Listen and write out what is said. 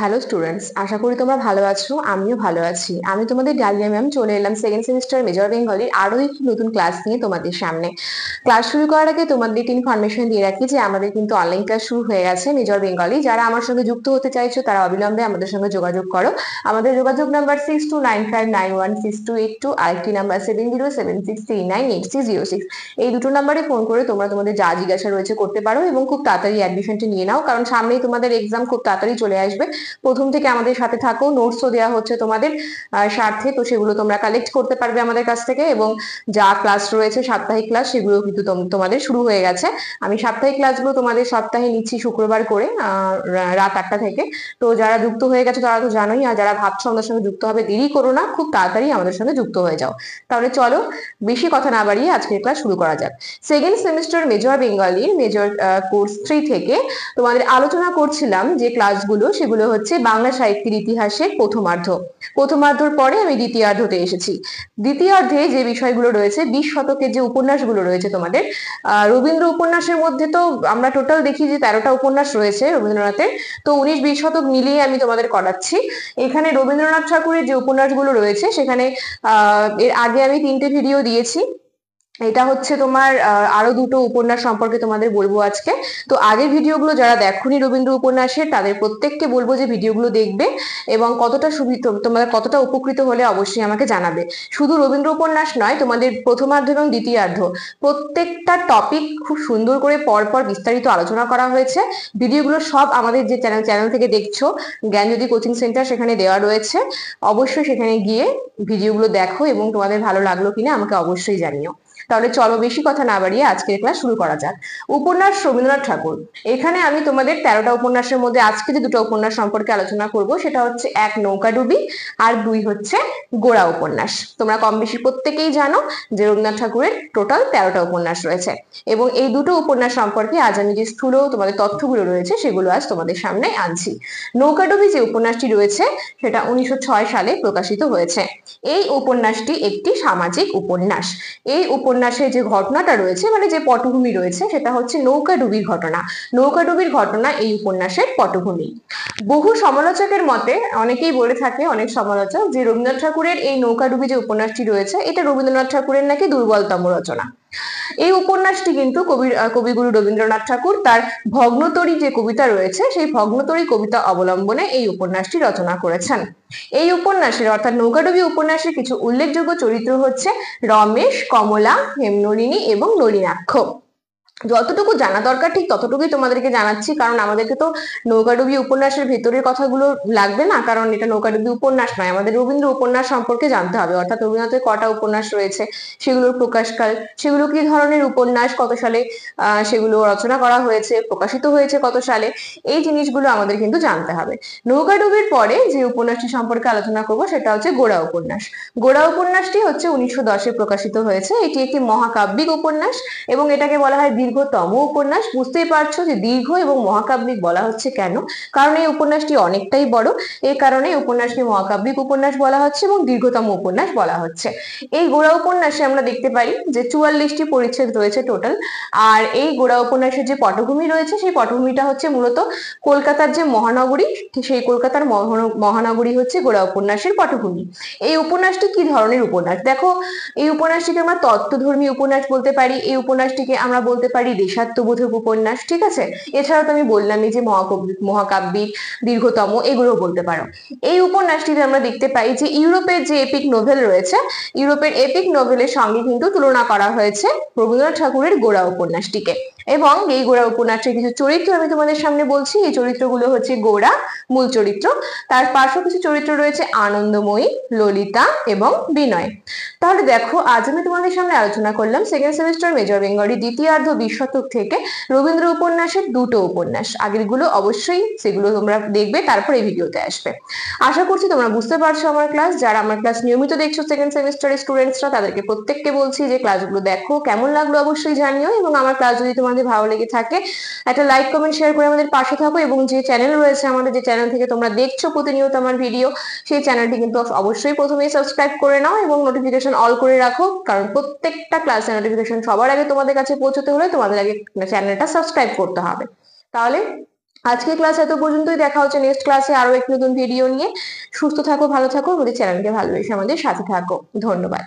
Hello students, আশা করি তোমরা ভালো আছো। আমিও ভালো আছি। আমি তোমাদের ডালিয়া ম্যাম চলে এলাম সেকেন্ড সেমিস্টার মেজর বেঙ্গলির আরো একটি নতুন ক্লাস নিয়ে তোমাদের সামনে। ক্লাস শুরু করার আগে তোমাদের একটি ইনফরমেশন দিয়ে রাখি যে আমাদের কিন্তু অনলাইন ক্লাস শুরু হয়ে গেছে মেজর বেঙ্গলি। যারা আমার সঙ্গে যুক্ত হতে চাইছো তারা অবিলম্বে আমাদের সঙ্গে যোগাযোগ করো। আমাদের যোগাযোগ নাম্বার 6295916282, আরেকটি নাম্বার 7076398606। এই দুটো নাম্বারে ফোন করে তোমরা তোমাদের যা জিজ্ঞাসা রয়েছে করতে পারো এবং খুব তাড়াতাড়ি অ্যাডমিশনটি নিয়ে নাও, কারণ সামনেই তোমাদের এক্সাম খুব তাড়াতাড়ি চলে আসবে। প্রথম থেকে আমাদের সাথে থাকো, নোটসও দেওয়া হচ্ছে তোমাদের স্বার্থে, তো সেগুলো তোমরা কালেক্ট করতে পারবে আমাদের কাছ থেকে। এবং যা ক্লাস রয়েছে সাপ্তাহিক ক্লাস, সেগুলো কিন্তু তোমাদের শুরু হয়ে গেছে। আমি সাপ্তাহিক ক্লাসগুলো তোমাদের সপ্তাহে নিচ্ছি শুক্রবার করে রাত 8টা থেকে। তো যারা যুক্ত হয়ে গেছে তারা তো জানোই, আর যারা ভাবছো আমাদের সঙ্গে যুক্ত হবে, দেরি করো না, খুব তাড়াতাড়ি আমাদের সঙ্গে যুক্ত হয়ে যাও। তাহলে চলো বেশি কথা না বাড়িয়ে আজকের ক্লাস শুরু করা যাক। সেকেন্ড সেমিস্টার মেজর বেঙ্গলির মেজর কোর্স 3 থেকে তোমাদের আলোচনা করছিলাম যে ক্লাসগুলো, সেগুলো হচ্ছে বাংলা সাহিত্যের ইতিহাসের প্রথমার্ধর পরে আমি দ্বিতীয়ার্ধতে এসেছি। দ্বিতীয়ার্ধে যে বিষয়গুলো রয়েছে, 20 শতকের যে উপন্যাসগুলো রয়েছে তোমাদের, রবীন্দ্র উপন্যাসের মধ্যে তো আমরা টোটাল দেখি যে 13টা উপন্যাস রয়েছে রবীন্দ্রনাথের। তো 19-20 শতক মিলিয়ে আমি তোমাদের করাচ্ছি। এখানে রবীন্দ্রনাথ ঠাকুরের যে উপন্যাসগুলো রয়েছে সেখানে এর আগে আমি 3টে ভিডিও দিয়েছি। এটা হচ্ছে তোমার আরো দুটো উপন্যাস সম্পর্কে তোমাদের বলবো আজকে। তো আগের ভিডিওগুলো যারা দেখোনি রবীন্দ্র উপন্যাসের, তাদের প্রত্যেককে বলবো যে ভিডিওগুলো দেখবে এবং কতটা সুবিধা, তোমরা কতটা উপকৃত হলে অবশ্যই আমাকে জানাবে। শুধু রবীন্দ্র উপন্যাস নয়, তোমাদের প্রথমার্ধ এবং দ্বিতীয়ার্ধ প্রত্যেকটা টপিক খুব সুন্দর করে পরপর বিস্তারিত আলোচনা করা হয়েছে। ভিডিওগুলো সব আমাদের যে চ্যানেল থেকে দেখছো, জ্ঞানজ্যোতি কোচিং সেন্টার, সেখানে দেওয়া রয়েছে। অবশ্যই সেখানে গিয়ে ভিডিওগুলো দেখো এবং তোমাদের ভালো লাগলো কিনা আমাকে অবশ্যই জানিও। তাহলে চলো বেশি কথা না বাড়িয়ে আজকের ক্লাস শুরু করা যাক। উপন্যাস রবীন্দ্রনাথ ঠাকুর। এখানে আমি তোমাদের 13টা উপন্যাসের মধ্যে আজকে যে দুটো উপন্যাস সম্পর্কে আলোচনা করব সেটা হচ্ছে 1 নৌকাডুবি আর 2 হচ্ছে গোড়া উপন্যাস। তোমরা কম বেশি প্রত্যেকেই জানো যে রবীন্দ্রনাথ ঠাকুরের টোটাল 13টা উপন্যাস রয়েছে এবং এই দুটো উপন্যাস সম্পর্কে আজ আমি যে স্থূল তোমাদের তথ্যগুলো রয়েছে সেগুলো আজ তোমাদের সামনে আনছি। নৌকাডুবি যে উপন্যাসটি রয়েছে সেটা 1906 সালে প্রকাশিত হয়েছে। এই উপন্যাসটি একটি সামাজিক উপন্যাস। এই উপন্যাসে যে ঘটনাটা রয়েছে, মানে যে পটভূমি রয়েছে, সেটা হচ্ছে নৌকাডুবির ঘটনা। নৌকাডুবির ঘটনা এই উপন্যাসের পটভূমি। বহু সমালোচকের মতে, অনেকেই বলে থাকে, অনেক সমালোচক, যে রবীন্দ্রনাথ ঠাকুরের এই নৌকাডুবি যে উপন্যাসটি রয়েছে এটা রবীন্দ্রনাথ ঠাকুরের নাকি দুর্বলতম রচনা। এই উপন্যাসটি কিন্তু কবিগুরু রবীন্দ্রনাথ ঠাকুর তার ভগ্নতরী যে কবিতা রয়েছে সেই ভগ্নতরী কবিতা অবলম্বনে এই উপন্যাসটি রচনা করেছেন। এই উপন্যাসের অর্থাৎ নৌকাডুবি উপন্যাসের কিছু উল্লেখযোগ্য চরিত্র হচ্ছে রমেশ, কমলা, হেমনলিনী এবং নলিনাক্ষ। যতটুকু জানা দরকার ঠিক ততটুকুই তোমাদেরকে জানাচ্ছি, কারণ আমাদেরকে তো নৌকাডুবি উপন্যাসের ভেতরের কথাগুলো লাগবে না, কারণ এটা নৌকাডুবি উপন্যাস নয়, আমাদের রবীন্দ্র উপন্যাস সম্পর্কে জানতে হবে। অর্থাৎ রবীন্দ্রনাথের কটা উপন্যাস রয়েছে, সেগুলোর প্রকাশকাল, সেগুলো কি ধরনের উপন্যাস, কত সালে সেগুলো রচনা করা হয়েছে, প্রকাশিত হয়েছে কত সালে, এই জিনিসগুলো আমাদের কিন্তু জানতে হবে। নৌকাডুবির পরে যে উপন্যাসটি সম্পর্কে আলোচনা করবো সেটা হচ্ছে গোড়া উপন্যাস। গোড়া উপন্যাসটি হচ্ছে 1910-এ প্রকাশিত হয়েছে। এটি একটি মহাকাব্যিক উপন্যাস এবং এটাকে বলা হয় দীর্ঘতম উপন্যাস। বুঝতেই পারছো যে দীর্ঘ এবং মহাকাব্যিক বলা হচ্ছে কেন, কারণ এই উপন্যাসটি অনেকটাই বড়। এই কারণে উপন্যাসটি মহাকাব্যিক উপন্যাস বলা হচ্ছে এবং দীর্ঘতম উপন্যাস বলা হচ্ছে। এই গোড়া উপন্যাসে আমরা দেখতে পারি যে 44টি পরিচ্ছেদ রয়েছে টোটাল। আর এই গোড়া উপন্যাসের যে পটভূমি রয়েছে সেই পটভূমিটা হচ্ছে মূলত কলকাতার যে মহানগরী, সেই কলকাতার মহানগরী হচ্ছে গোড়া উপন্যাসের পটভূমি। এই উপন্যাসটি কি ধরনের উপন্যাস দেখো, এই উপন্যাসটিকে আমরা তত্ত্বধর্মী উপন্যাস বলতে পারি, এই উপন্যাসটিকে আমরা বলতে পারি দেশাত্মবোধক উপন্যাস, ঠিক আছে। এছাড়াও তো আমি বললামই যে মহাকাব্যিক, দীর্ঘতম, এগুলো বলতে পারো। এই উপন্যাসটিতে আমরা দেখতে পাই যে ইউরোপের যে এপিক নোভেল রয়েছে, ইউরোপের এপিক নোভেলের সঙ্গে কিন্তু তুলনা করা হয়েছে রবীন্দ্রনাথ ঠাকুরের গোড়া উপন্যাসটিকে। এবং এই গোড়া উপন্যাসের কিছু চরিত্র আমি তোমাদের সামনে বলছি। এই চরিত্রগুলো হচ্ছে গোড়া মূল চরিত্র, তার পার্শ্ব কিছু চরিত্র রয়েছে আনন্দময়ী, ললিতা এবং বিনয়। তাহলে দেখো, আজ আমি তোমাদের সামনে আলোচনা করলাম সেকেন্ড সেমিস্টার মেজর বেঙ্গলি দ্বিতীয়ার্ধ 20 শতক থেকে রবীন্দ্র উপন্যাসের দুটো উপন্যাস। আগেরগুলো অবশ্যই সেগুলো তোমরা দেখবে, তারপর এই ভিডিওতে আসবে। আশা করছি তোমরা বুঝতে পারছো আমার ক্লাস। যারা আমার ক্লাস নিয়মিত দেখছো সেকেন্ড সেমিস্টারের স্টুডেন্টসরা, তাদেরকে প্রত্যেককে বলছি যে ক্লাসগুলো দেখো, কেমন লাগলো অবশ্যই জানিও এবং আমার ক্লাস যদি তোমাদের ভালো লেগে থাকে একটা লাইক, কমেন্ট, শেয়ার করে আমাদের পাশে থাকো। এবং যে চ্যানেল রয়েছে আমাদের, যে চ্যানেল থেকে তোমরা দেখছো প্রতিনিয়ত আমার ভিডিও, সেই চ্যানেলটি কিন্তু অবশ্যই প্রথমেই সাবস্ক্রাইব করে নাও এবং নোটিফিকেশন অল করে রাখো, কারণ প্রত্যেকটা ক্লাসের নোটিফিকেশন সবার আগে তোমাদের কাছে পৌঁছতে হলে তোমাদের আগে চ্যানেলটা সাবস্ক্রাইব করতে হবে। তাহলে আজকে ক্লাস এত পর্যন্তই, দেখা হচ্ছে নেক্সট ক্লাসে আরো এক নতুন ভিডিও নিয়ে। সুস্থ থাকো, ভালো থাকো, আমাদের চ্যানেলকে ভালোবেসে আমাদের সাথে থাকো। ধন্যবাদ।